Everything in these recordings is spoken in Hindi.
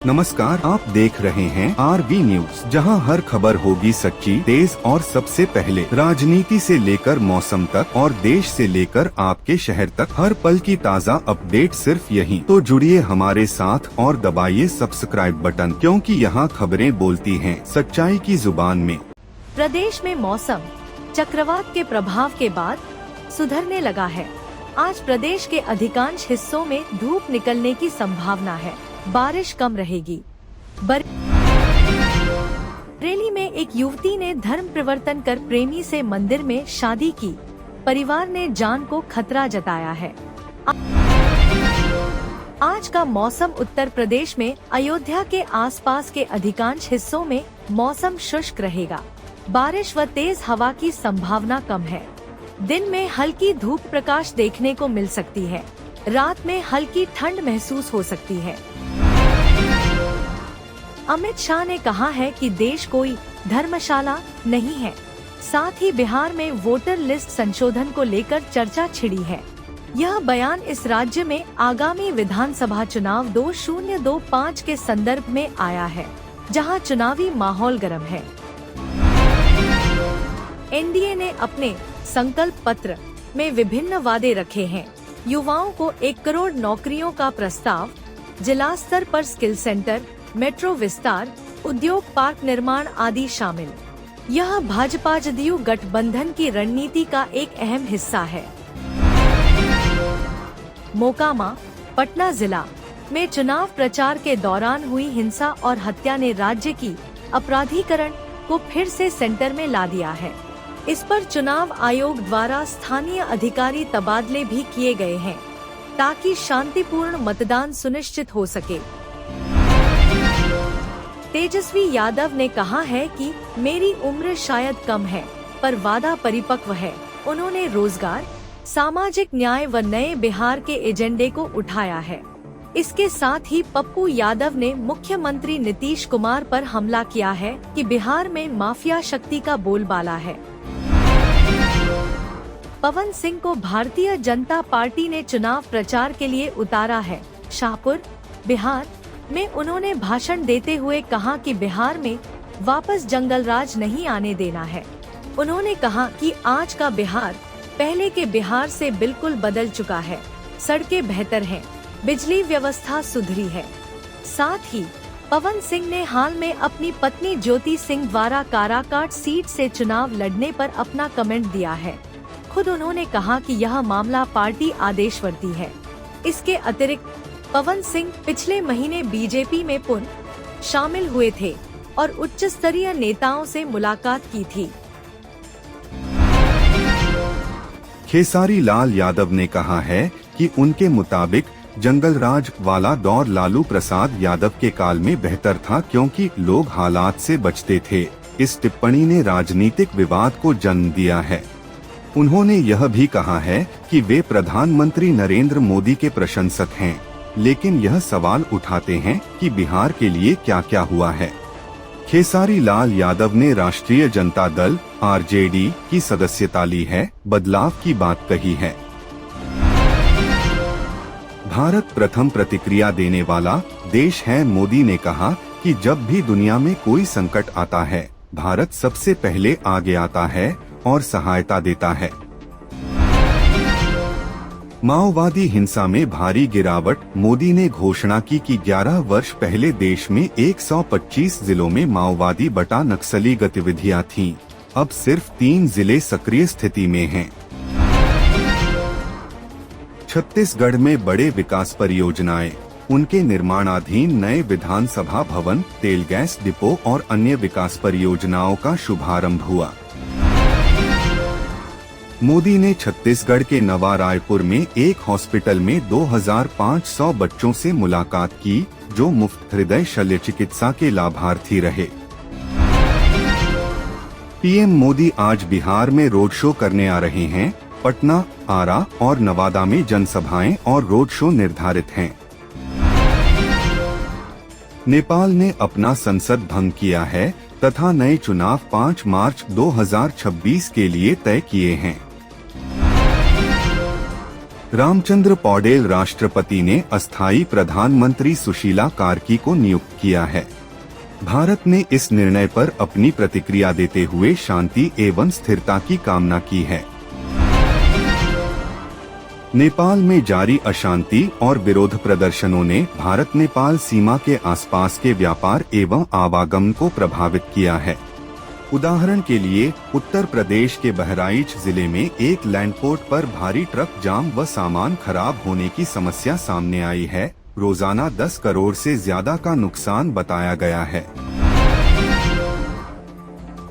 नमस्कार, आप देख रहे हैं आरबी न्यूज, जहां हर खबर होगी सच्ची, तेज और सबसे पहले। राजनीति से लेकर मौसम तक और देश से लेकर आपके शहर तक हर पल की ताज़ा अपडेट सिर्फ यहीं। तो जुड़िए हमारे साथ और दबाइए सब्सक्राइब बटन, क्योंकि यहां खबरें बोलती हैं सच्चाई की जुबान में। प्रदेश में मौसम चक्रवात के प्रभाव के बाद सुधरने लगा है। आज प्रदेश के अधिकांश हिस्सों में धूप निकलने की संभावना है। बारिश कम रहेगी। बरेली में एक युवती ने धर्म परिवर्तन कर प्रेमी से मंदिर में शादी की। परिवार ने जान को खतरा जताया है। आज का मौसम उत्तर प्रदेश में अयोध्या के आसपास के अधिकांश हिस्सों में मौसम शुष्क रहेगा। बारिश व तेज हवा की संभावना कम है। दिन में हल्की धूप प्रकाश देखने को मिल सकती है। रात में हल्की ठंड महसूस हो सकती है। अमित शाह ने कहा है कि देश कोई धर्मशाला नहीं है। साथ ही बिहार में वोटर लिस्ट संशोधन को लेकर चर्चा छिड़ी है। यह बयान इस राज्य में आगामी विधानसभा चुनाव 2025 के संदर्भ में आया है, जहां चुनावी माहौल गर्म है। एनडीए ने अपने संकल्प पत्र में विभिन्न वादे रखे हैं। युवाओं को 1 करोड़ नौकरियों का प्रस्ताव, जिला स्तर पर स्किल सेंटर, मेट्रो विस्तार, उद्योग पार्क निर्माण आदि शामिल। यह भाजपा जदयू गठबंधन की रणनीति का एक अहम हिस्सा है। मोकामा, पटना जिला में चुनाव प्रचार के दौरान हुई हिंसा और हत्या ने राज्य की अपराधीकरण को फिर से सेंटर में ला दिया है। इस पर चुनाव आयोग द्वारा स्थानीय अधिकारी तबादले भी किए गए हैं, ताकि शांतिपूर्ण मतदान सुनिश्चित हो सके। तेजस्वी यादव ने कहा है कि मेरी उम्र शायद कम है, पर वादा परिपक्व है। उन्होंने रोजगार, सामाजिक न्याय व नए बिहार के एजेंडे को उठाया है। इसके साथ ही पप्पू यादव ने मुख्यमंत्री नीतीश कुमार पर हमला किया है कि बिहार में माफिया शक्ति का बोलबाला है। पवन सिंह को भारतीय जनता पार्टी ने चुनाव प्रचार के लिए उतारा है। शाहपुर, बिहार में उन्होंने भाषण देते हुए कहा कि बिहार में वापस जंगल राज नहीं आने देना है। उन्होंने कहा कि आज का बिहार पहले के बिहार से बिल्कुल बदल चुका है। सड़कें बेहतर हैं, बिजली व्यवस्था सुधरी है। साथ ही पवन सिंह ने हाल में अपनी पत्नी ज्योति सिंह द्वारा काराकाट सीट से चुनाव लड़ने पर अपना कमेंट दिया है। खुद उन्होंने कहा कि यह मामला पार्टी आदेशवर्ती है। इसके अतिरिक्त पवन सिंह पिछले महीने बीजेपी में पुनः शामिल हुए थे और उच्च स्तरीय नेताओं से मुलाकात की थी। खेसारी लाल यादव ने कहा है कि उनके मुताबिक जंगल राज वाला दौर लालू प्रसाद यादव के काल में बेहतर था, क्योंकि लोग हालात से बचते थे। इस टिप्पणी ने राजनीतिक विवाद को जन्म दिया है। उन्होंने यह भी कहा है कि वे प्रधानमंत्री नरेंद्र मोदी के प्रशंसक हैं, लेकिन यह सवाल उठाते हैं कि बिहार के लिए क्या क्या हुआ है। खेसारी लाल यादव ने राष्ट्रीय जनता दल (आरजेडी) की सदस्यता ली है, बदलाव की बात कही है। भारत प्रथम प्रतिक्रिया देने वाला देश है। मोदी ने कहा कि जब भी दुनिया में कोई संकट आता है, भारत सबसे पहले आगे आता है और सहायता देता है। माओवादी हिंसा में भारी गिरावट। मोदी ने घोषणा की कि 11 वर्ष पहले देश में 125 जिलों में माओवादी बटा नक्सली गतिविधियां थीं। अब सिर्फ 3 जिले सक्रिय स्थिति में हैं। छत्तीसगढ़ में बड़े विकास परियोजनाएं। उनके निर्माणाधीन नए विधानसभा भवन, तेल गैस डिपो और अन्य विकास परियोजनाओं का शुभारंभ हुआ। मोदी ने छत्तीसगढ़ के नवा रायपुर में एक हॉस्पिटल में 2500 बच्चों से मुलाकात की, जो मुफ्त हृदय शल्य चिकित्सा के लाभार्थी रहे। पीएम मोदी आज बिहार में रोड शो करने आ रहे हैं। पटना, आरा और नवादा में जनसभाएं और रोड शो निर्धारित हैं। नेपाल ने अपना संसद भंग किया है तथा नए चुनाव 5 मार्च 2026 के लिए तय किए हैं। रामचंद्र पौडेल राष्ट्रपति ने अस्थायी प्रधानमंत्री सुशीला कार्की को नियुक्त किया है। भारत ने इस निर्णय पर अपनी प्रतिक्रिया देते हुए शांति एवं स्थिरता की कामना की है। नेपाल में जारी अशांति और विरोध प्रदर्शनों ने भारत नेपाल सीमा के आसपास के व्यापार एवं आवागमन को प्रभावित किया है। उदाहरण के लिए उत्तर प्रदेश के बहराइच जिले में एक लैंडपोर्ट पर भारी ट्रक जाम व सामान खराब होने की समस्या सामने आई है। रोजाना 10 करोड़ से ज्यादा का नुकसान बताया गया है।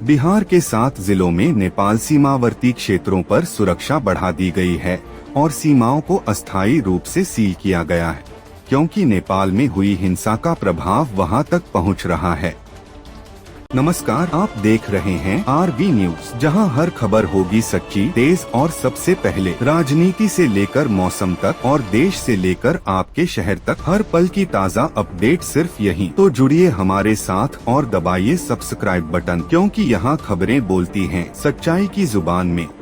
बिहार के 7 जिलों में नेपाल सीमावर्ती क्षेत्रों पर सुरक्षा बढ़ा दी गई है और सीमाओं को अस्थायी रूप से सील किया गया है, क्योंकि नेपाल में हुई हिंसा का प्रभाव वहां तक पहुंच रहा है। नमस्कार, आप देख रहे हैं आरवी न्यूज, जहां हर खबर होगी सच्ची, तेज और सबसे पहले। राजनीति से लेकर मौसम तक और देश से लेकर आपके शहर तक हर पल की ताज़ा अपडेट सिर्फ यहीं। तो जुड़िए हमारे साथ और दबाइए सब्सक्राइब बटन, क्योंकि यहां खबरें बोलती हैं सच्चाई की जुबान में।